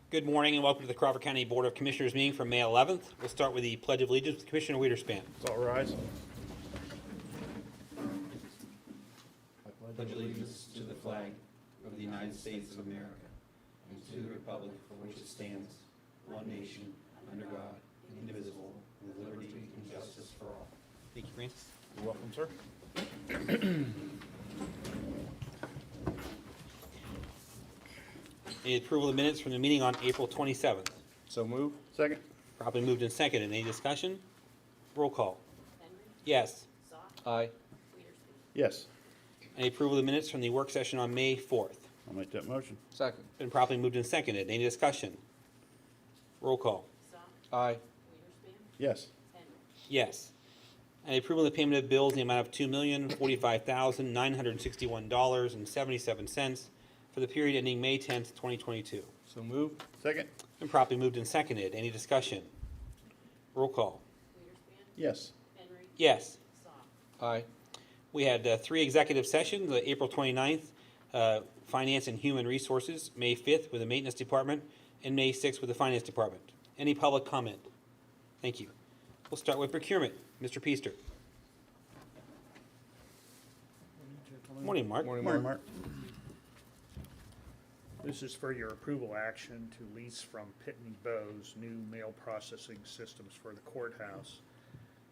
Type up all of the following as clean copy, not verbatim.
Good morning and welcome to the Crawford County Board of Commissioners meeting for May 11th. We'll start with the Pledge of Allegiance with Commissioner Wiederspan. Let's all rise. I pledge allegiance to the flag of the United States of America and to the republic for which it stands, one nation, under God, indivisible, with liberty and justice for all. Thank you, Francis. You're welcome, sir. Any approval of the minutes from the meeting on April 27th? So move. Second. Properly moved and seconded. Any discussion? Roll call. Henry. Yes. Aye. Wiederspan. Yes. Any approval of the minutes from the work session on May 4th? I'll make that motion. Second. Been properly moved and seconded. Any discussion? Roll call. Aye. Wiederspan. Yes. Henry. Yes. Any approval of the payment of bills in the amount of $2,045,961.77 for the period ending May 10th, 2022. So move. Second. Been properly moved and seconded. Any discussion? Roll call. Wiederspan. Yes. Henry. Yes. Aye. We had three executive sessions, April 29th, Finance and Human Resources, May 5th with the Maintenance Department, and May 6th with the Finance Department. Any public comment? Thank you. We'll start with procurement. Mr. Peaster. Morning, Mark. Morning, Morning, Mark. Mark. This is for your approval action to lease from Pitney Bowes new mail processing systems for the courthouse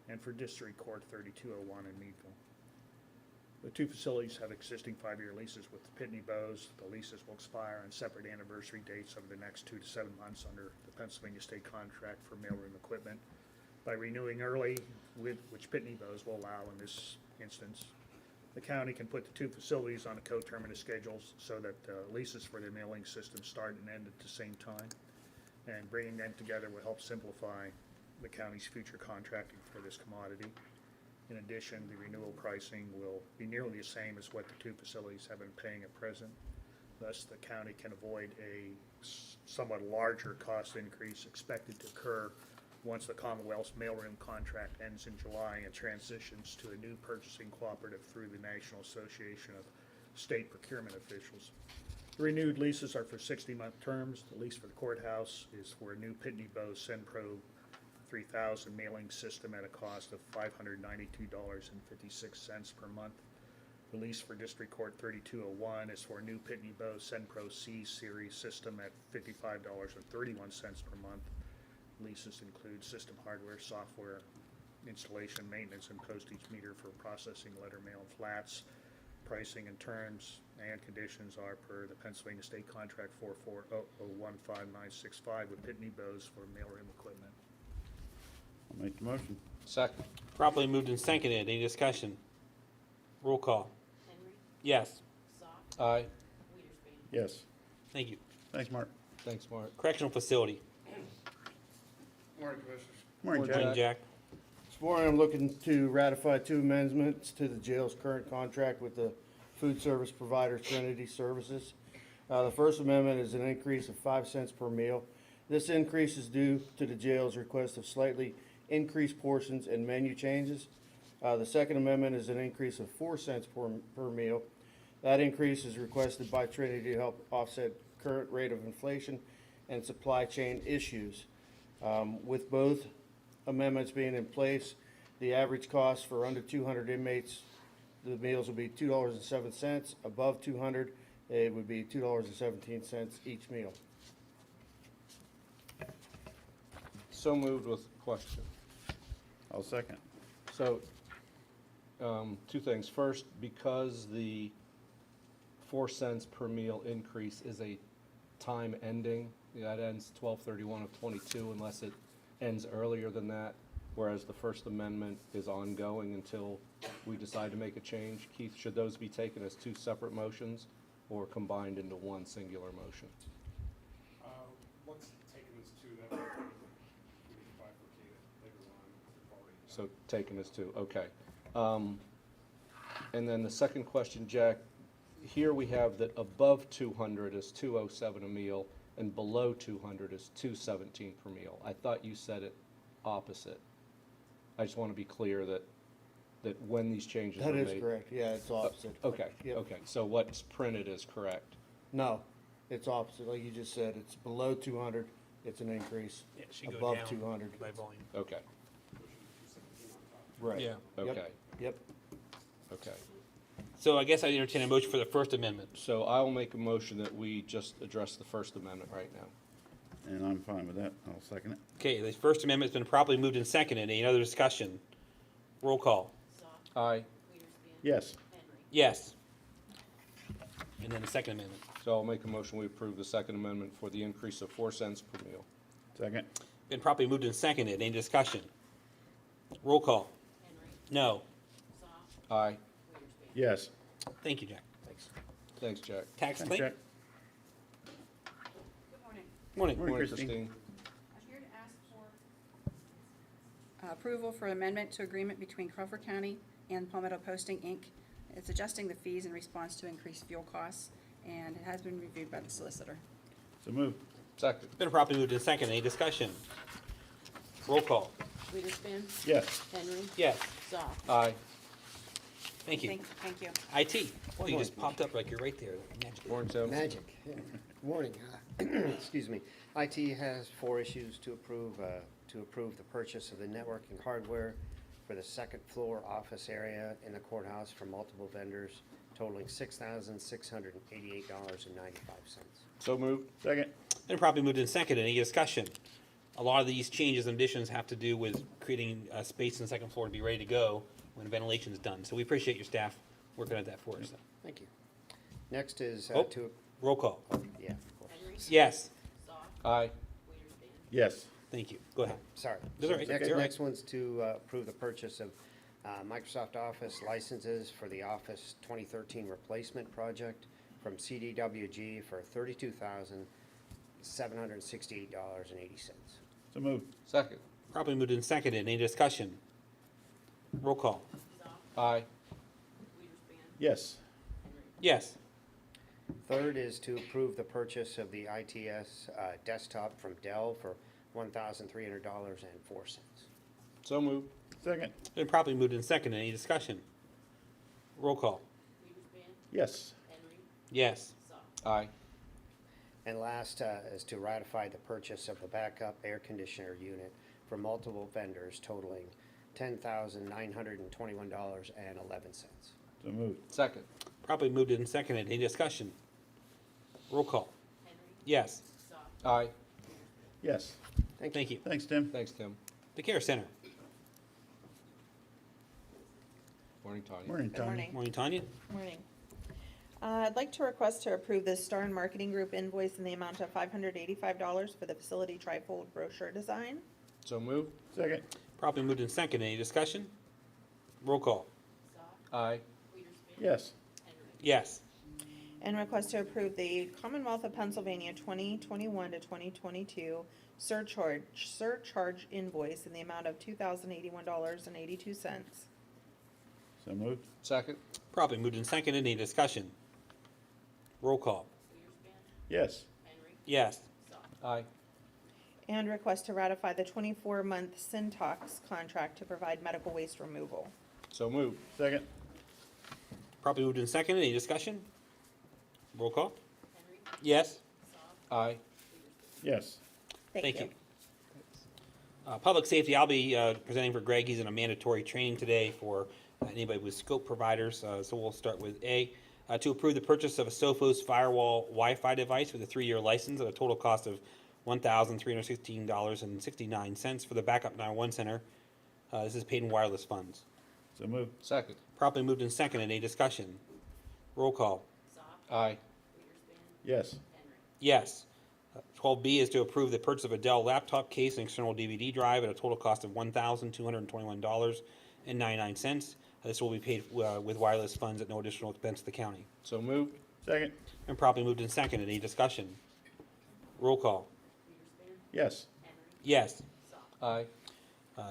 and for District Court 3201 in Meadville. The two facilities have existing 5-year leases with Pitney Bowes. The leases will expire on separate anniversary dates over the next 2 to 7 months under the Pennsylvania State contract for mailroom equipment. By renewing early, which Pitney Bowes will allow in this instance, the county can put the two facilities on a coterminous schedules so that leases for their mailing systems start and end at the same time. And bringing them together will help simplify the county's future contracting for this commodity. In addition, the renewal pricing will be nearly the same as what the two facilities have been paying at present. Thus, the county can avoid a somewhat larger cost increase expected to occur once the Commonwealth's mailroom contract ends in July and transitions to a new purchasing cooperative through the National Association of State Procurement Officials. The renewed leases are for 60-month terms. The lease for the courthouse is for a new Pitney Bowes SendPro 3000 mailing system at a cost of $592.56 per month. The lease for District Court 3201 is for a new Pitney Bowes SendPro C series system at $55.31 per month. Leases include system hardware, software, installation, maintenance, and postage meter for processing letter mail and flats. Pricing and terms and conditions are per the Pennsylvania State Contract 440015965 with Pitney Bowes for mailroom equipment. I'll make the motion. Second. Properly moved and seconded. Any discussion? Roll call. Henry. Yes. Aye. Wiederspan. Yes. Thank you. Thanks, Mark. Thanks, Mark. Correctional facility. Morning, Commissioners. Morning, Morning, Jack. Morning, Jack. This morning, I'm looking to ratify 2 amendments to the jail's current contract with the food service provider Trinity Services. The first amendment is an increase of 5 cents per meal. This increase is due to the jail's request of slightly increased portions and menu changes. The second amendment is an increase of 4 cents per meal. That increase is requested by Trinity to help offset current rate of inflation and supply chain issues. With both amendments being in place, the average cost for under 200 inmates, the meals will be $2.07. Above 200, it would be $2.17 each meal. So moved with question. I'll second. So, two things. First, because the 4 cents per meal increase is a time ending, that ends 12/31 of 22 unless it ends earlier than that, whereas the First Amendment is ongoing until we decide to make a change. Keith, should those be taken as 2 separate motions or combined into one singular motion? Let's take them as 2, that way we can bifurcate it later on. We've already So taken as 2, okay. And then the second question, Jack, here we have that above 200 is 207 a meal and below 200 is 217 per meal. I thought you said it opposite. I just want to be clear that when these changes are That made. is correct. Yeah, it's opposite. Okay, Yep. okay. So what's printed is correct. No, It's opposite, like you just said, it's below 200, it's an increase. Yeah, it should go Above down 200. by volume. Okay, Right. Yeah. Yep. okay, Yep. okay. So I guess I entertain a motion for the First Amendment. So I will make a motion that we just address the First Amendment right now. And I'm fine with that. I'll second it. Okay, the First Amendment's been properly moved and seconded. Any other discussion? Roll call. Zoll, Aye. Weiderspan. Yes. Henry. Yes. And then the Second Amendment. So I'll make a motion, we approve the Second Amendment for the increase of 4 cents per meal. Second. Been properly moved and seconded. Any discussion? Roll call. Henry. No. Zoll, Aye. Weiderspan. Yes. Thank you, Jack. Thanks. Thanks, Jack. Tax Thanks, claim? Jack. Good morning. Morning. Morning, Morning, Christine. I'm here to ask for approval for amendment to agreement between Crawford County and Palmetto Posting, Inc. It's adjusting the fees in response to increased fuel costs, and it has been reviewed by the solicitor. So moved. Second. Been properly moved and seconded. Any discussion? Roll call. Weiderspan. Yes. Henry. Yes. Zoll. Aye. Thank you. Thank you. IT. Boy, you just popped up like you're right there. Magic. Morning, Tim. Magic. Yeah. Good morning. Excuse me. IT has 4 issues to approve. To approve the purchase of the networking hardware for the second floor office area in the courthouse from multiple vendors totaling $6,688.95. So moved. Second. Been properly moved and seconded. Any discussion? A lot of these changes and additions have to do with creating space in the second floor to be ready to go when ventilation is done. So we appreciate your staff working at that for us. Thank you. Next is Oh. to, Roll call. yeah, of course. Henry. Yes. Zoll. Aye. Weiderspan. Yes. Thank you. Go ahead. Sorry. That's all right. Next, You're right. next one's to approve the purchase of Microsoft Office licenses for the Office 2013 replacement project from CDWG for $32,768.80. So moved. Second. Properly moved and seconded. Any discussion? Roll call. Zoll. Aye. Weiderspan. Yes. Henry. Yes. Third is to approve the purchase of the ITS desktop from Dell for $1,300.04. So moved. Second. Been properly moved and seconded. Any discussion? Roll call. Weiderspan. Yes. Henry. Yes. Zoll. Aye. And last is to ratify the purchase of the backup air conditioner unit from multiple vendors totaling $10,921.11. So moved. Second. Properly moved and seconded. Any discussion? Roll call. Henry. Yes. Zoll. Aye. Yes. Thank you. Thanks, Tim. Thanks, Tim. The Care Center. Morning, Tanya. Morning, Good Tony. morning. Morning, Tanya. Morning. I'd like to request to approve the Star and Marketing Group invoice in the amount of $585 for the facility trifold brochure design. So moved. Second. Properly moved and seconded. Any discussion? Roll call. Zoll. Aye. Weiderspan. Yes. Henry. Yes. And request to approve the Commonwealth of Pennsylvania 2021 to 2022 surcharge invoice in the amount of $2,081.82. So moved. Second. Properly moved and seconded. Any discussion? Roll call. Weiderspan. Yes. Henry. Yes. Zoll. Aye. And request to ratify the 24-month Syntox contract to provide medical waste removal. So moved. Second. Properly moved and seconded. Any discussion? Roll call. Henry. Yes. Zoll. Aye. Weiderspan. Yes. Thank you. Public safety, I'll be presenting for Greg. He's in a mandatory training today for anybody with scope providers. So we'll start with A, to approve the purchase of a Sophos firewall Wi-Fi device with a 3-year license at a total cost of $1,316.69 for the Backup 911 Center. This is paid in wireless funds. So moved. Second. Properly moved and seconded. Any discussion? Roll call. Zoll. Aye. Weiderspan. Yes. Henry. Yes. 12B is to approve the purchase of a Dell laptop case and external DVD drive at a total cost of $1,221.99. This will be paid with wireless funds at no additional expense to the county. So moved. Second. And properly moved and seconded. Any discussion? Roll call. Weiderspan. Yes. Henry. Yes. Zoll. Aye.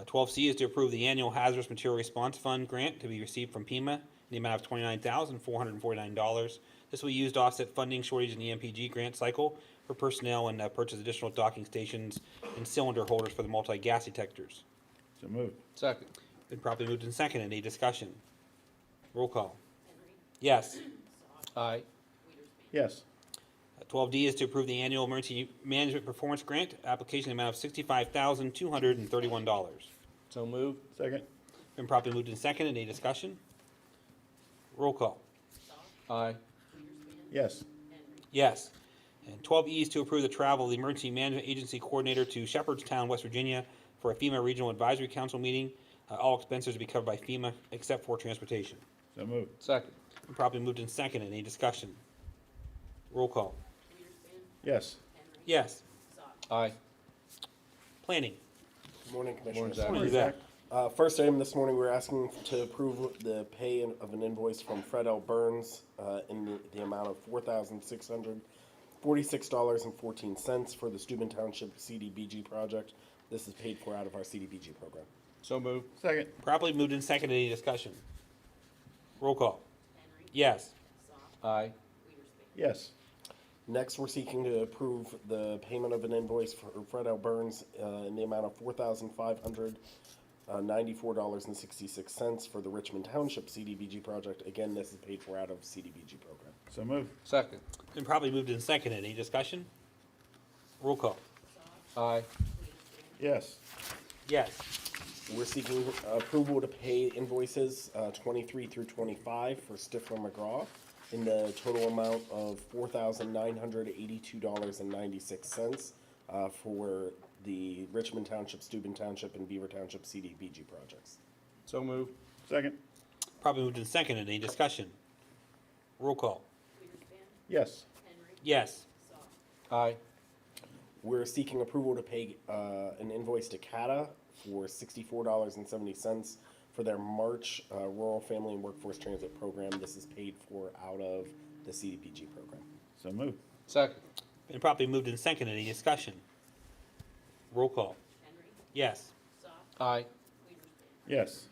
12C is to approve the annual Hazardous Material Response Fund grant to be received from PEMA in the amount of $29,449. This will be used to offset funding shortage in the MPG grant cycle for personnel and purchase additional docking stations and cylinder holders for the multi-gas detectors. So moved. Second. Been properly moved and seconded. Any discussion? Roll call. Henry. Yes. Zoll. Aye. Weiderspan. Yes. 12D is to approve the annual emergency management performance grant application in the amount of $65,231. So moved. Second. Been properly moved in second. Any discussion? Roll call. Aye. Yes. Yes. And 12E is to approve the travel of the Emergency Management Agency Coordinator to Shepherdstown, West Virginia for a FEMA Regional Advisory Council meeting. All expenses to be covered by FEMA except for transportation. So moved. Second. Been properly moved in second. Any discussion? Roll call. Yes. Yes. Aye. Planning. Good morning, Morning, Commissioners. Zach. Morning, Zach. First item this morning, we're asking to approve the pay of an invoice from Fred L. Burns in the amount of $4,646.14 for the Steuben Township CDBG project. This is paid for out of our CDBG program. So moved. Second. Properly moved in second. Any discussion? Roll call. Yes. Aye. Yes. Next, we're seeking to approve the payment of an invoice for Fred L. Burns in the amount of $4,594.66 for the Richmond Township CDBG project. Again, this is paid for out of CDBG program. So moved. Second. Been properly moved in second. Any discussion? Roll call. Aye. Yes. Yes. We're seeking approval to pay invoices 23 through 25 for Stifler McGraw in the total amount of $4,982.96 for the Richmond Township, Steuben Township, and Beaver Township CDBG projects. So moved. Second. Probably moved in second. Any discussion? Roll call. Yes. Yes. Aye. We're seeking approval to pay an invoice to CATA for $64.70 for their March Rural Family and Workforce Transit Program. This is paid for out of the CDBG program. So moved. Second. Been properly moved in second. Any discussion? Roll call. Yes. Aye. Yes.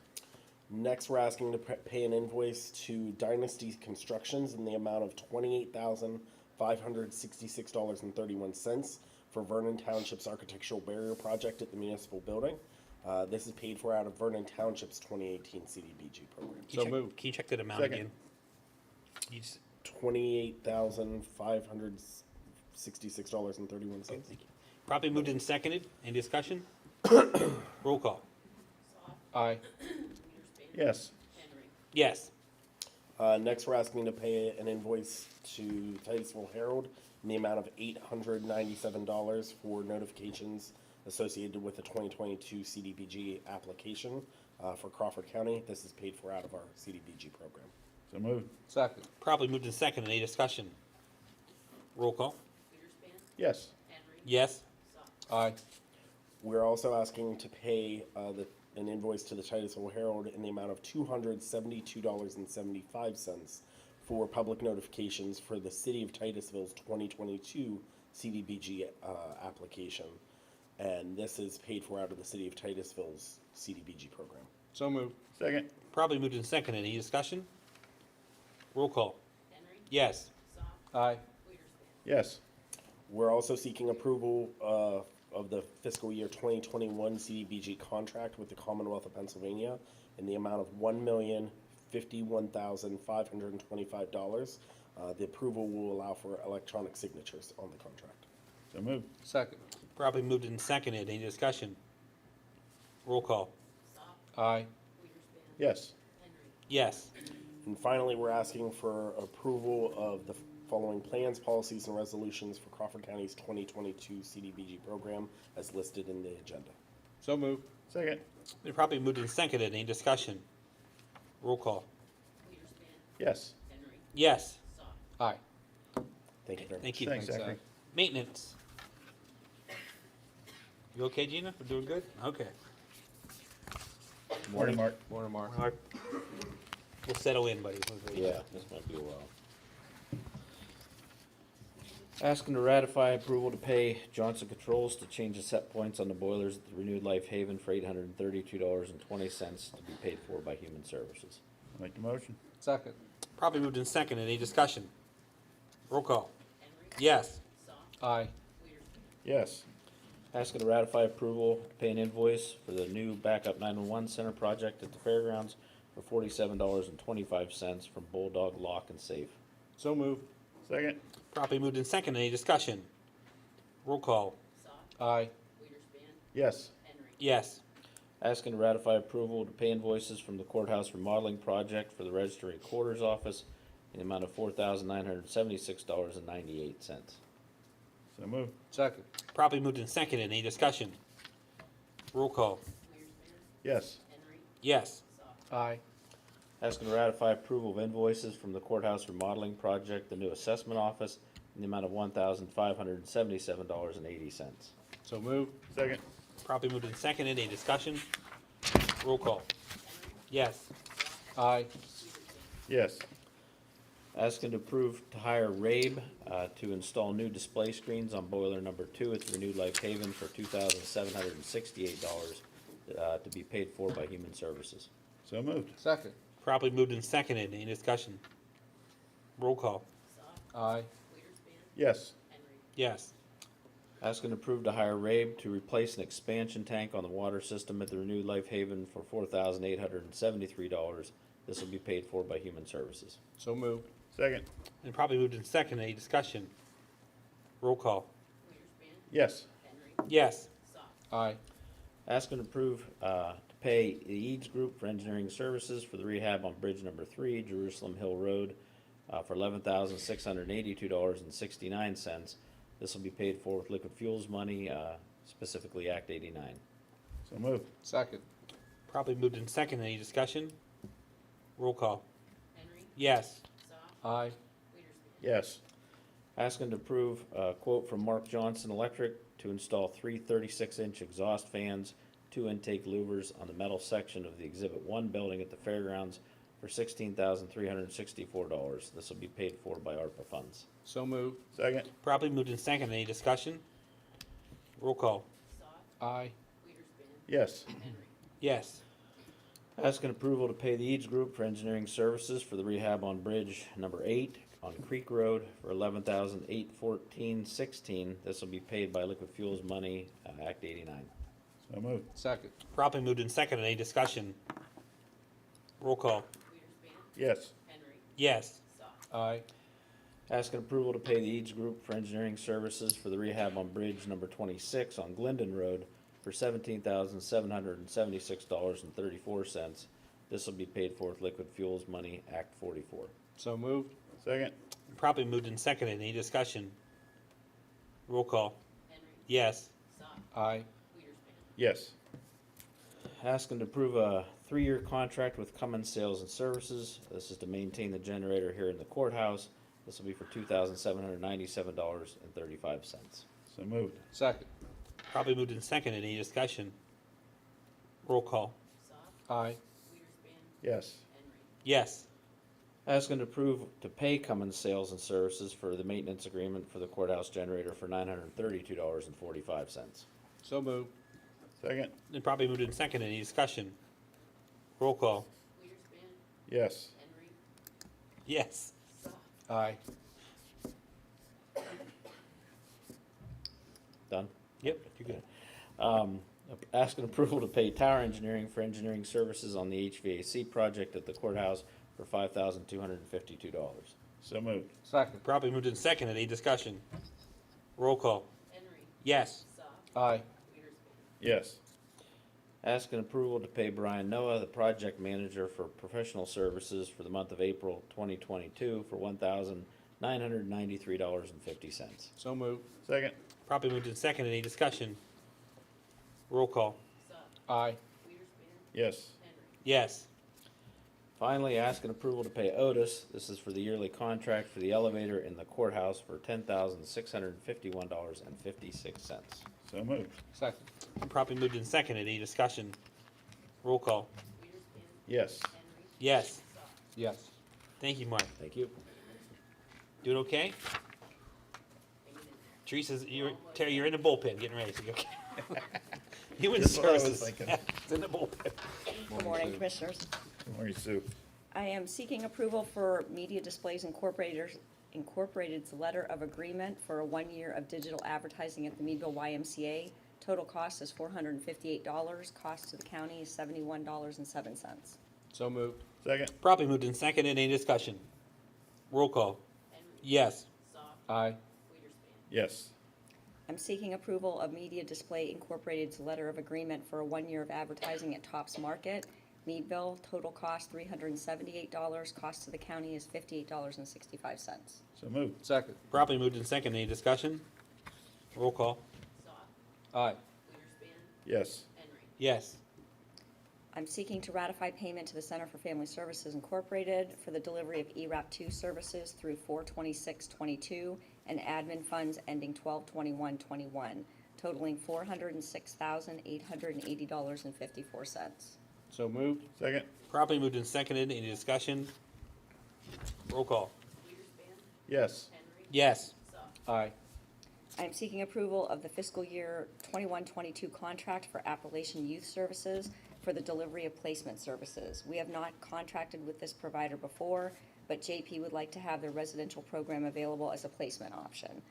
Next, we're asking to pay an invoice to Dynasty Constructions in the amount of $28,566.31 for Vernon Township's architectural barrier project at the municipal building. This is paid for out of Vernon Township's 2018 CDBG program. So moved. Can you check that amount Second. again? You just- $28,566.31. Thank you. Properly moved and seconded. Any discussion? Roll call. Aye. Yes. Yes. Next, we're asking to pay an invoice to Titusville Herald in the amount of $897 for notifications associated with the 2022 CDBG application for Crawford County. This is paid for out of our CDBG program. So moved. Second. Properly moved and seconded. Any discussion? Roll call. Yes. Yes. Aye. We're also asking to pay an invoice to the Titusville Herald in the amount of $272.75 for public notifications for the City of Titusville's 2022 CDBG application. And this is paid for out of the City of Titusville's CDBG program. So moved. Second. Probably moved and seconded. Any discussion? Roll call. Yes. Aye. Yes. We're also seeking approval of the fiscal year 2021 CDBG contract with the Commonwealth of Pennsylvania in the amount of $1,051,525. The approval will allow for electronic signatures on the contract. So moved. Second. Probably moved and seconded. Any discussion? Roll call. Aye. Yes. Yes. And finally, we're asking for approval of the following plans, policies, and resolutions for Crawford County's 2022 CDBG program as listed in the agenda. So moved. Second. Been probably moved and seconded. Any discussion? Roll call. Yes. Yes. Aye. Thank you very much. Thank you. Thanks, Thanks, Zachary. Zach. Maintenance. You okay, Gina? We're doing good? Okay. Morning, Mark. Morning, Mark. Mark. We'll settle in, buddy. This might be a while. Asking to ratify approval to pay Johnson Controls to change the set points on the boilers at the Renewed Life Haven for $832.20 to be paid for by Human Services. Make the motion. Second. Probably moved in second. Any discussion? Roll call. Yes. Aye. Yes. Asking to ratify approval to pay an invoice for the new backup 911 center project at the fairgrounds for $47.25 from Bulldog Lock and Safe. So moved. Second. Properly moved in second. Any discussion? Roll call. Aye. Yes. Yes. Asking to ratify approval to pay invoices from the courthouse remodeling project for the Register Recorder's Office in the amount of $4,976.98. So moved. Second. Properly moved in second. Any discussion? Roll call. Yes. Yes. Aye. Asking to ratify approval of invoices from the courthouse remodeling project, the new assessment office, in the amount of $1,577.80. So moved. Second. Properly moved in second. Any discussion? Roll call. Yes. Aye. Yes. Asking to approve to hire Rabe to install new display screens on boiler number 2 at the Renewed Life Haven for $2,768 to be paid for by Human Services. So moved. Second. Properly moved in second. Any discussion? Roll call. Aye. Yes. Yes. Asking to approve to hire Rabe to replace an expansion tank on the water system at the Renewed Life Haven for $4,873. This will be paid for by Human Services. So moved. Second. And probably moved in second. Any discussion? Roll call. Yes. Yes. Aye. Asking to approve to pay the Eads Group for engineering services for the rehab on Bridge Number 3, Jerusalem Hill Road, for $11,682.69. This will be paid for with liquid fuels money, specifically Act 89. So moved. Second. Probably moved in second. Any discussion? Roll call. Yes. Aye. Yes. Asking to approve a quote from Mark Johnson Electric to install 3 36-inch exhaust fans, 2 intake louvers on the metal section of the Exhibit 1 building at the fairgrounds for $16,364. This will be paid for by ARPA funds. So moved. Second. Probably moved in second. Any discussion? Roll call. Aye. Yes. Yes. Asking approval to pay the Eads Group for engineering services for the rehab on Bridge Number 8 on Creek Road for $11,814.16. This will be paid by liquid fuels money, Act 89. So moved. Second. Probably moved in second. Any discussion? Roll call. Yes. Yes. Aye. Asking approval to pay the Eads Group for engineering services for the rehab on Bridge Number 26 on Glendon Road for $17,776.34. This will be paid for with liquid fuels money, Act 44. So moved. Second. Probably moved in second. Any discussion? Roll call. Yes. Aye. Yes. Asking to approve a 3-year contract with Cummins Sales and Services. This is to maintain the generator here in the courthouse. This will be for $2,797.35. So moved. Second. Probably moved in second. Any discussion? Roll call. Aye. Yes. Yes. Asking to approve to pay Cummins Sales and Services for the maintenance agreement for the courthouse generator for $932.45. So moved. Second. And probably moved in second. Any discussion? Roll call. Yes. Yes. Aye. Done? Yep. You're good. Asking approval to pay Tower Engineering for engineering services on the HVAC project at the courthouse for $5,252. So moved. Second. Probably moved in second. Any discussion? Roll call. Yes. Aye. Yes. Asking approval to pay Brian Noah, the project manager for professional services for the month of April 2022 for $1,993.50. So moved. Second. Probably moved in second. Any discussion? Roll call. Aye. Yes. Yes. Finally, asking approval to pay Otis. This is for the yearly contract for the elevator in the courthouse for $10,651.56. So moved. Second. Probably moved in second. Any discussion? Roll call. Yes. Yes. Yes. Thank you, Mark. Thank you. Doing okay? Teresa's, Terry, you're in the bullpen getting ready. So you okay? Human That's what I was Services. thinking. It's in the bullpen. Good morning, Commissioners. Good morning, Sue. I am seeking approval for Media Displays Incorporated's letter of agreement for a 1 year of digital advertising at the Meadville YMCA. Total cost is $458. Cost to the county is $71.07. So moved. Second. Probably moved in second. Any discussion? Roll call. Yes. Aye. Yes. I'm seeking approval of Media Display Incorporated's letter of agreement for a 1 year of advertising at Tops Market, Meadville. Total cost $378. Cost to the county is $58.65. So moved. Second. Properly moved in second. Any discussion? Roll call. Aye. Yes. Yes. I'm seeking to ratify payment to the Center for Family Services Incorporated for the delivery of ERAP2 services through 4/26/22 and admin funds ending 12/21/21, totaling $406,880.54. So moved. Second. Properly moved and seconded. Any discussion? Roll call. Yes. Yes. Aye. I am seeking approval of the fiscal year 21-22 contract for Appalachian Youth Services for the delivery of placement services. We have not contracted with this provider before, but JP would like to have their residential program available as a placement option.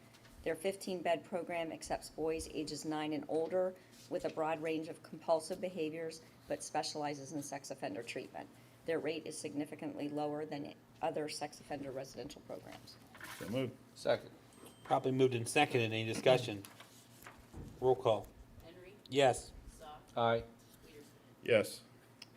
Their 15-bed program accepts boys ages 9 and older with a broad range of compulsive behaviors, but specializes in sex offender treatment. Their rate is significantly lower than other sex offender residential programs. So moved. Second. Properly moved and seconded. Any discussion? Roll call. Yes. Aye. Yes.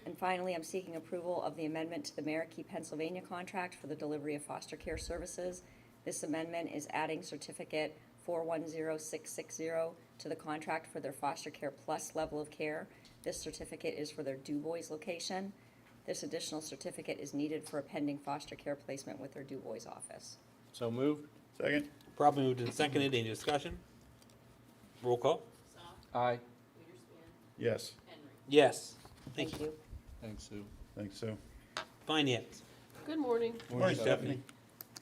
And finally, I'm seeking approval of the amendment to the Marikey, Pennsylvania contract for the delivery of foster care services. This amendment is adding certificate 410660 to the contract for their foster care plus level of care. This certificate is for their Du Bois location. This additional certificate is needed for a pending foster care placement with their Du Bois office. So moved. Second. Properly moved and seconded. Any discussion? Roll call. Aye. Yes. Yes. Thank you. Thanks, Sue. Thanks, Sue. Finance. Good morning. Morning, Stephanie.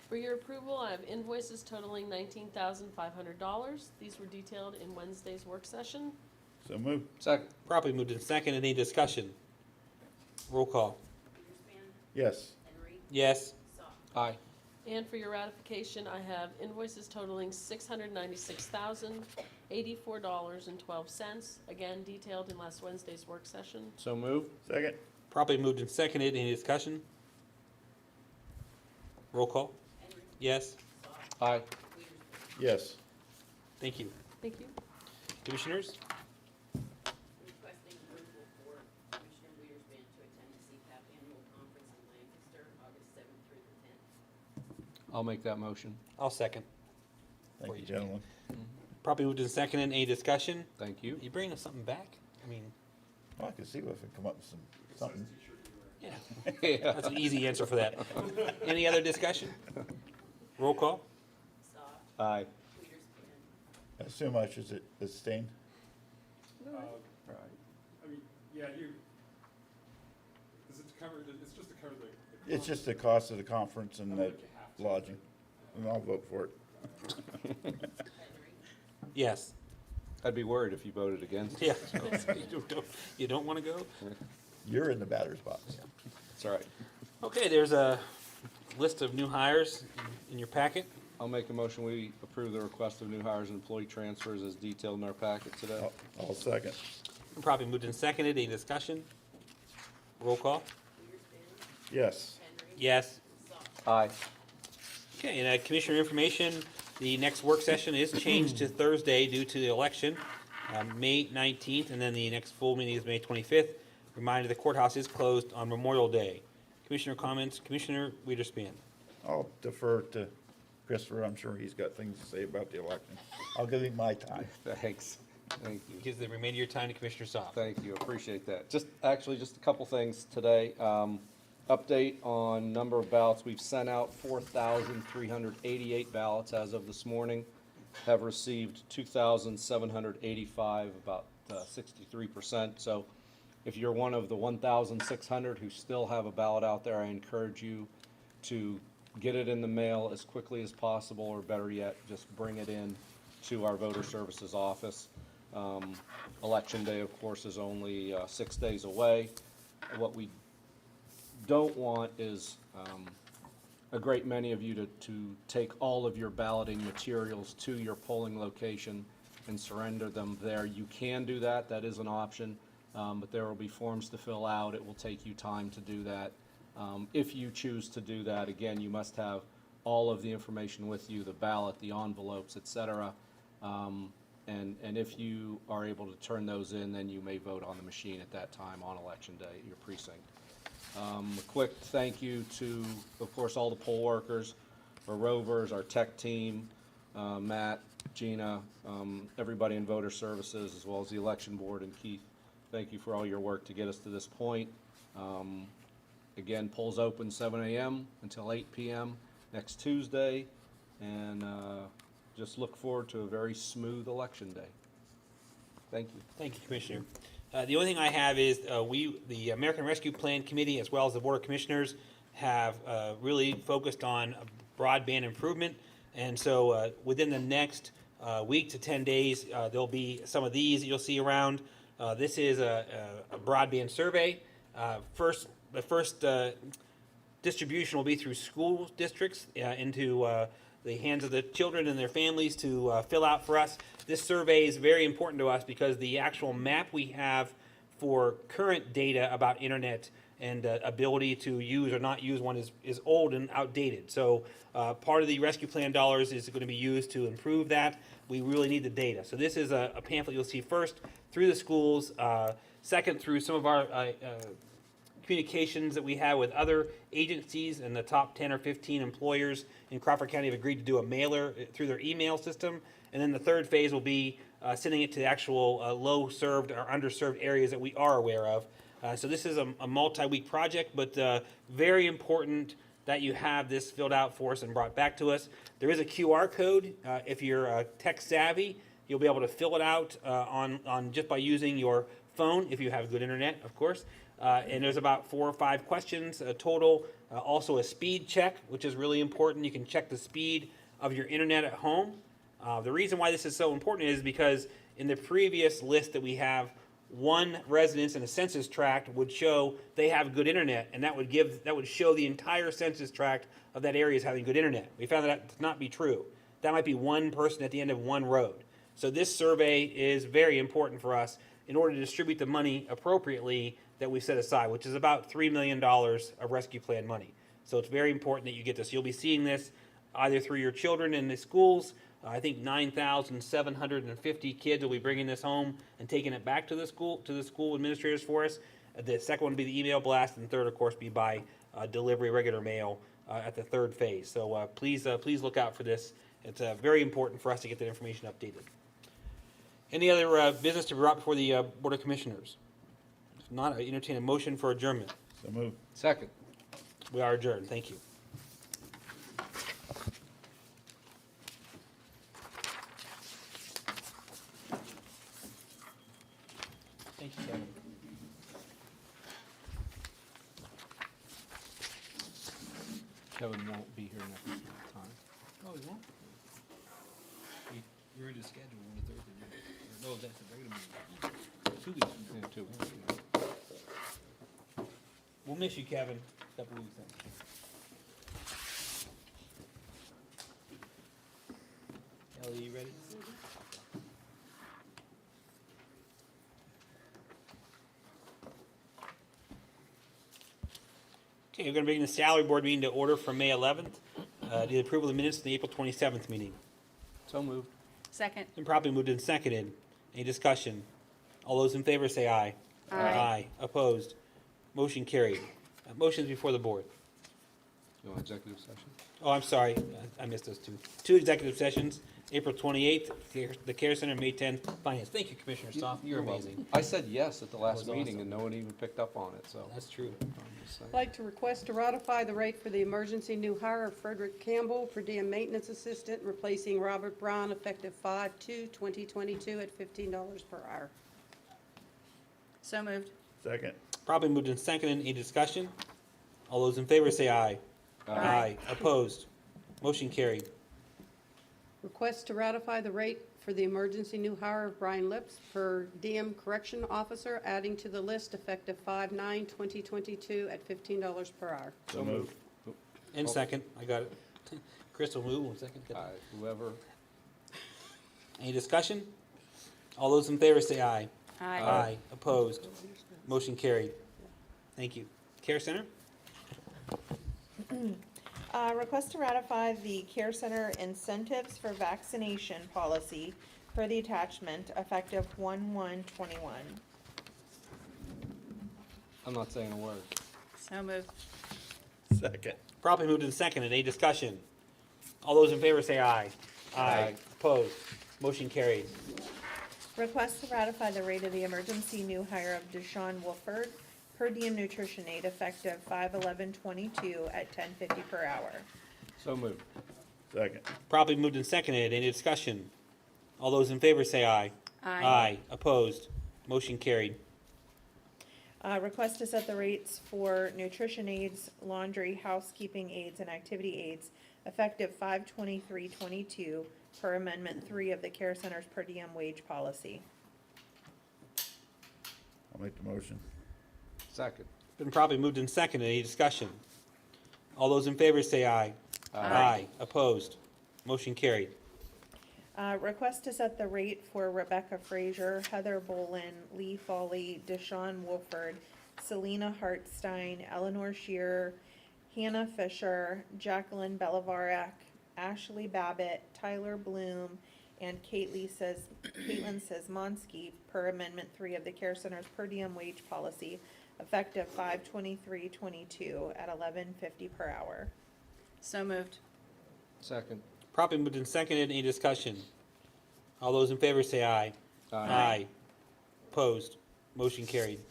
For your approval, I have invoices totaling $19,500. These were detailed in Wednesday's work session. So moved. Second. Properly moved and seconded. Any discussion? Roll call. Yes. Yes. Aye. And for your ratification, I have invoices totaling $696,084.12. Again, detailed in last Wednesday's work session. So moved. Second. Properly moved and seconded. Any discussion? Roll call. Yes. Aye. Yes. Thank you. Thank you. Commissioners? Requesting approval for Commissioner Weiderspan to attend the CPAP annual conference in Lancaster, August 7th through the 10th. I'll make that motion. I'll second. Thank you, gentlemen. Properly moved and seconded. Any discussion? Thank you. You bringing something back? I mean, Well, I could see if we come up with something. yeah. Yeah. That's an easy answer for that. Any other discussion? Roll call. Aye. I assume I should abstain. I mean, yeah, is it to cover, it's just to cover the. It's just the cost of the conference and I the don't think you have to. lodging. And I'll vote for it. Yes. I'd be worried if you voted against. Yeah. You don't want to go? You're in the batter's box. That's all right. Okay, there's a list of new hires in your packet. I'll make a motion, we approve the request of new hires and employee transfers as detailed in our packet today. I'll second. Probably moved and seconded. Any discussion? Roll call. Yes. Yes. Aye. Okay, and Commissioner information, the next work session is changed to Thursday due to the election, May 19th, and then the next full meeting is May 25th. Reminder, the courthouse is closed on Memorial Day. Commissioner comments, Commissioner Weiderspan. I'll defer to Christopher. I'm sure he's got things to say about the election. I'll give him my time. Thanks. Thank you. Gives the remainder of your time to Commissioner Soft. Thank you, appreciate that. Just a couple things today. Update on number of ballots. We've sent out 4,388 ballots as of this morning. Have received 2,785, about 63%. So if you're one of the 1,600 who still have a ballot out there, I encourage you to get it in the mail as quickly as possible, or better yet, just bring it in to our voter services office. Election day, of course, is only 6 days away. What we don't want is a great many of you to take all of your balloting materials to your polling location and surrender them there. You can do that, that is an option, but there will be forms to fill out. It will take you time to do that. If you choose to do that, again, you must have all of the information with you, the ballot, the envelopes, et cetera. And if you are able to turn those in, then you may vote on the machine at that time on election day at your precinct. A quick thank you to, of course, all the poll workers, our rovers, our tech team, Matt, Gina, everybody in voter services, as well as the election board, and Keith. Thank you for all your work to get us to this point. Again, polls open 7 a.m. until 8 p.m. next Tuesday, and just look forward to a very smooth election day. Thank you. Thank you, Commissioner. The only thing I have is the American Rescue Plan Committee, as well as the Board of Commissioners, have really focused on broadband improvement. And so within the next week to 10 days, there'll be some of these that you'll see around. This is a broadband survey. The first distribution will be through school districts into the hands of the children and their families to fill out for us. This survey is very important to us because the actual map we have for current data about internet and ability to use or not use one is old and outdated. So part of the rescue plan dollars is going to be used to improve that. We really need the data. So this is a pamphlet you'll see first through the schools, second through some of our communications that we have with other agencies, and the top 10 or 15 employers in Crawford County have agreed to do a mailer through their email system. And then the third phase will be sending it to the actual low-served or underserved areas that we are aware of. So this is a multi-week project, but very important that you have this filled out for us and brought back to us. There is a QR code. If you're tech savvy, you'll be able to fill it out on just by using your phone, if you have good internet, of course. And there's about 4 or 5 questions total. Also a speed check, which is really important. You can check the speed of your internet at home. The reason why this is so important is because in the previous list that we have, one residence in a census tract would show they have good internet, and that would show the entire census tract of that area as having good internet. We found that to not be true. That might be one person at the end of one road. So this survey is very important for us in order to distribute the money appropriately that we set aside, which is about $3 million of rescue plan money. So it's very important that you get this. You'll be seeing this either through your children in the schools. I think 9,750 kids will be bringing this home and taking it back to the school administrators for us. The second one will be the email blast, and the third, of course, be by delivery, regular mail at the third phase. So please look out for this. It's very important for us to get that information updated. Any other business to be brought before the Board of Commissioners? If not, I entertain a motion for adjournment. So move. Second. We are adjourned. Thank you. Thank you, Kevin. Kevin won't be here next time. No, he won't. You're in the schedule on the Thursday night. No, that's a regular meeting. 2 weeks. Yeah, 2 weeks. We'll miss you, Kevin. Couple weeks then. Ellie, you ready? Okay, we're going to bring the salary board meeting to order for May 11th. The approval of the minutes of the April 27th meeting. So moved. Second. Been properly moved and seconded. Any discussion? All those in favor say aye. Aye. Opposed? Motion carried. Motions before the board. You want executive session? Oh, I'm sorry. I missed those two. 2 executive sessions, April 28th, the Care Center, May 10th, Finance. Thank you, Commissioner Stoff. You're amazing. I said yes at the last That was meeting, awesome. and no one even picked up on it, so. That's true. I'm just saying. I'd like to request to ratify the rate for the emergency new hire of Frederick Campbell, per diem maintenance assistant, replacing Robert Brown, effective 5/2/2022 at $15 per hour. So moved. Second. Probably moved and seconded. Any discussion? All those in favor say aye. Aye. Opposed? Motion carried. Request to ratify the rate for the emergency new hire of Brian Lips, per diem correction officer, adding to the list, effective 5/9/2022 at $15 per hour. So move. And second. I got it. Chris will move. 1 second. Whoever, Any discussion? All those in favor say aye. Aye. Opposed? Motion carried. Thank you. Care Center? Request to ratify the Care Center incentives for vaccination policy per the attachment effective 1/1/21. I'm not saying a word. So moved. Second. Properly moved and seconded. Any discussion? All those in favor say aye. Aye. Opposed? Motion carried. Request to ratify the rate of the emergency new hire of Deshaun Wolford per diem nutrition aide effective 5/11/22 at $10.50 per hour. So moved. Second. Properly moved and seconded. Any discussion? All those in favor say aye. Aye. Opposed? Motion carried. Request to set the rates for nutrition aides, laundry, housekeeping aides, and activity aides effective 5/23/22 per Amendment 3 of the Care Center's per diem wage policy. I'll make the motion. Second. Been properly moved and seconded. Any discussion? All those in favor say aye. Aye. Opposed? Motion carried. Request to set the rate for Rebecca Frazier, Heather Bolin, Lee Foley, Deshaun Wolford, Selena Hartstein, Eleanor Shearer, Hannah Fisher, Jacqueline Belavarek, Ashley Babbitt, Tyler Bloom, and Caitlin Sezmonsky per Amendment 3 of the Care Center's per diem wage policy effective 5/23/22 at $11.50 per hour. So moved. Second. Properly moved and seconded. Any discussion? All those in favor say aye. Opposed? Motion carried.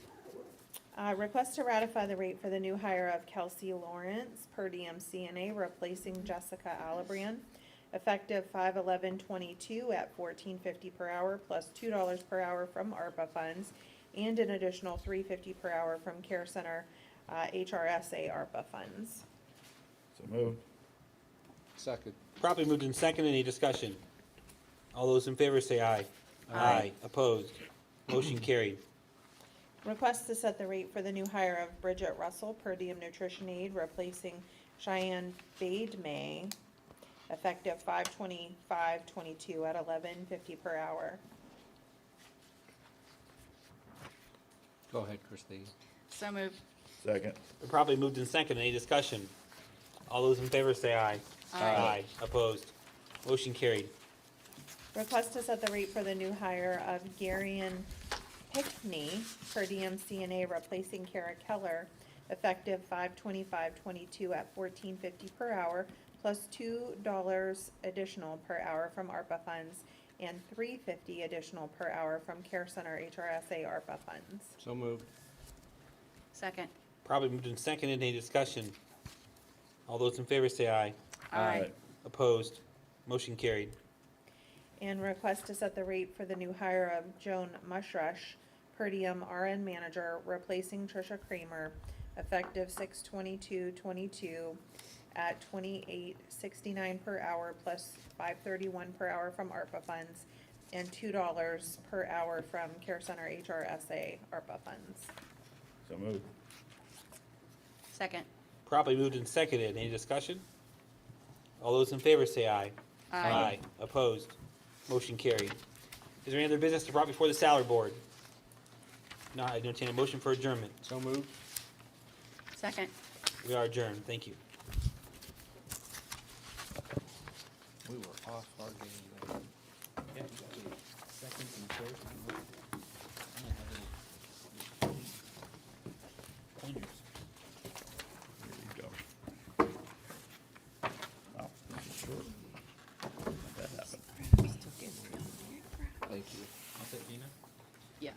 Request to ratify the rate for the new hire of Kelsey Lawrence per diem CNA replacing Jessica Alabrand effective 5/11/22 at $14.50 per hour plus $2 per hour from ARPA funds and an additional $3.50 per hour from Care Center HRSA ARPA funds. So moved. Second. Properly moved and seconded. Any discussion? All those in favor say aye. Aye. Opposed? Motion carried. Request to set the rate for the new hire of Bridget Russell per diem nutrition aide replacing Cheyenne Bademay effective 5/25/22 at $11.50 per hour. Go ahead, Christine. So moved. Second. Been properly moved and seconded. Any discussion? All those in favor say aye. Aye. Opposed? Motion carried. Request to set the rate for the new hire of Garion Pickney per diem CNA replacing Kara Keller effective 5/25/22 at $14.50 per hour plus $2 additional per hour from ARPA funds and $3.50 additional per hour from Care Center HRSA ARPA funds. So moved. Second. Probably moved and seconded. Any discussion? All those in favor say aye. Aye. Opposed? Motion carried. And request to set the rate for the new hire of Joan Mushrush per diem RN manager replacing Tricia Kramer effective 6/22/22 at $28.69 per hour plus $5.31 per hour from ARPA funds and $2 per hour from Care Center HRSA ARPA funds. So moved. Second. Properly moved and seconded. Any discussion? All those in favor say aye. Aye. Opposed? Motion carried. Is there any other business to brought before the salary board? Not, I entertain a motion for adjournment. So moved. Second. We are adjourned. Thank you. We were off our game there. Seconds and first. Pointers. Here you go. Wow, this is short. How'd that happen? Thank you. I'll take Dina. Yeah.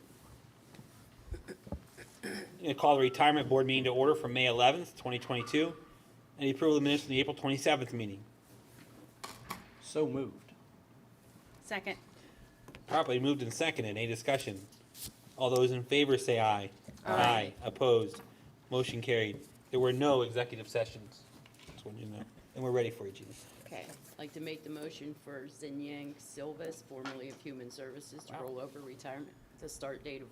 Call the retirement board meeting to order for May 11th, 2022. Any approval of the minutes from the April 27th meeting? So moved. Second. Properly moved and seconded. Any discussion? All those in favor say aye. Aye. Opposed? Motion carried. There were no executive sessions. Just want you to know. And we're ready for you, Gina. Okay, I'd like to make the motion for Zinyang Silvas, formerly of Human Services, to Wow. roll over retirement. The start date of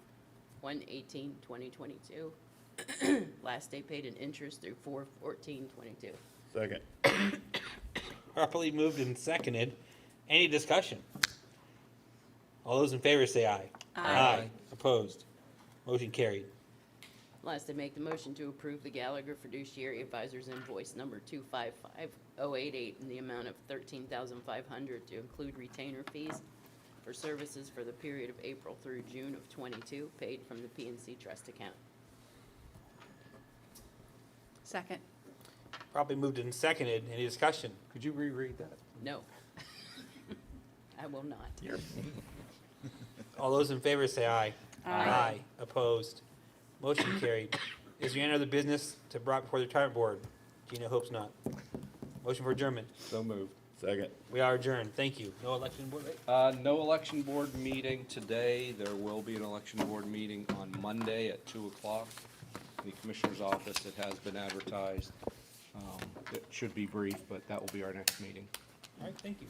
1/18/2022. Last day paid in interest through 4/14/22. Second. Properly moved and seconded. Any discussion? All those in favor say aye. Aye. Opposed? Motion carried. Last, I make the motion to approve the Gallagher Fiduciary Advisors invoice number 255088 in the amount of $13,500 to include retainer fees for services for the period of April through June of '22, paid from the PNC trust account. Second. Probably moved and seconded. Any discussion? Could you reread that? No. I will not. All those in favor say aye. Aye. Opposed? Motion carried. Is there any other business to brought before the retirement board? Gina hopes not. Motion for adjournment. So moved. Second. We are adjourned. Thank you. No election board, right? No election board meeting today. There will be an election board meeting on Monday at 2 o'clock. The Commissioner's office, it has been advertised. It should be brief, but that will be our next meeting. All right, thank you.